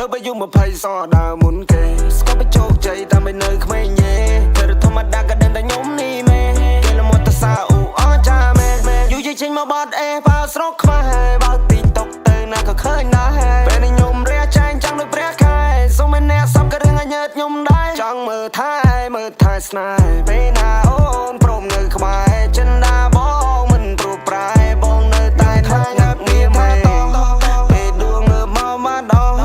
ទៅបើយំ20សដើរមុនគេស្គាល់បញ្ជោគជ័យតាមមិននៅក្មេងញ៉េធ្វើធម្មតាក៏ដឹងតែខ្ញុំនេះមែគេលមត់តសាអ៊ូអចាមែយូរចេញមកបាត់អេបើស្រកខ្វះបើទីតុកទៅណាក៏ឃើញដែរពេលនេះខ្ញុំរះចែងចង់ដូចព្រះខែសុំមិនអ្នកសັບក៏រឿងឲ្យញើតខ្ញុំដែរចង់មើលថែស្នេហ៍ពេលណាអូនព្រមនៅក្បែរចិនដាបងមិនព្រួប្រែបងនៅតែថាញ៉ាំងារមែពេលដួងមើលមកមកដល់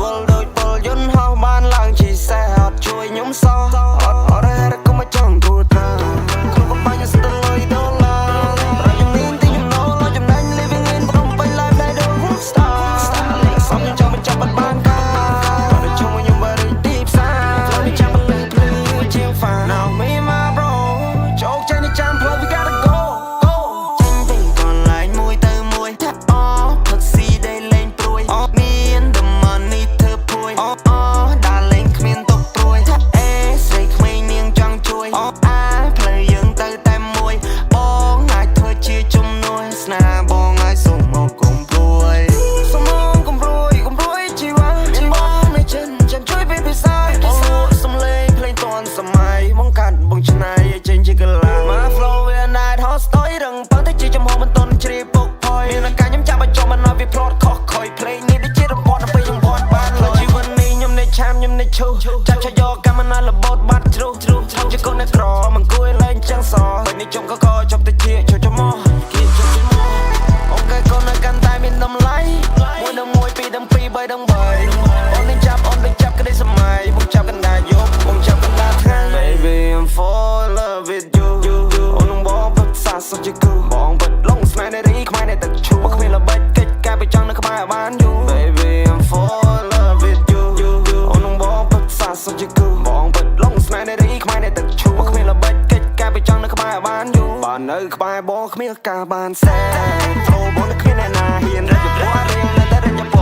វល់ដូចពលយន្តហោះបានឡើងជីសេះអត់ជួយខ្ញុំសោះអត់រ៉េរក៏មកចង់ទួត្រាក្នុងកំបញ្ញស្ទើរលុយដុល្លារប្រយមានទីខ្ញុំណូលចំណេញ living in ព្រមពេញ life ដែលដូច star សំចង់មិនចាប់បានការបើជុំខ្ញុំបើរីទីផ្សារខ្ញុំចាំលឺភ្លឺជាង fan now me my bro ជោគជ័យនេះចាំផ្លូវ we gotta go ចេញទៅកន្លែងមួយទៅមួយថាអផឹកស៊ីដែលលេងព្រួយមាន the money ធ្វើព្រួយដើរលេងគ្មានទុកព្រួយថាអេស្រីក្មេងនាងចង់ជួយផ្លូវយើងទៅតែមួយបងអាចធ្វើជាជំនួយស្នាបងឲ្យសុំមកកុំព្រួយសុំមកកុំព្រួយជីវ៉ាបងនៅចិនចាំជួយពេលពិសាសំលេងភ្លេងតនសម័យបងកាត់បងច្នៃឲ្យចេញជាកលាមក flow វា night hot story រឹងបើតែជាចំហមិនតន់ជ្រាបពុកផយមានការខ្ញុំចាប់ឲ្យចុះមិនឲ្យវា plot ខុសខុយ play នេះដូចជារបត់ទៅខ្ញុំបត់បានលើជីវិតនេះខ្ញុំនៅឆាមខ្ញុំនៅឈូចាប់ឆយកកម្មណាលបោតបាត់ជ្រុះជាកូនអ្នកក្រមិនគួរលេងចឹងសពេលនេះចំក៏ជប់ទៅជាចូលមកគេជប់ជាមកអូនកែកូននៅកាន់តែមានតម្លៃមួយដល់មួយពីរដល់ពីរបីដល់បីអូននឹងចាប់ក្តីសម័យបងចាប់កណ្ដាលយប់បងចាប់កណ្ដាលថ្ងៃ Baby I'm fall in love with you អូននឹងបងពិតសាសុខជាគូបងពិតលងស្នេហ៍នារីខ្មែរនៅទឹកឈូគ្មានល្បិចកិច្ចការបើចង់នៅក្បែរបានយូរ Baby I'm fall in love with you អូននឹងបងពិតសាសុខជាគូបងពិតលងស្នេហ៍នារីខ្មែរនៅទឹកឈូគ្មានល្បិចកិច្ចការបើចង់នៅក្បែរបានយូរបាននៅក្បែរបងគ្មានការបានសែ Flow បងនៅគ្មានអ្នកណាហ៊ានរកពណ៌រៀងនៅតែរកពណ៌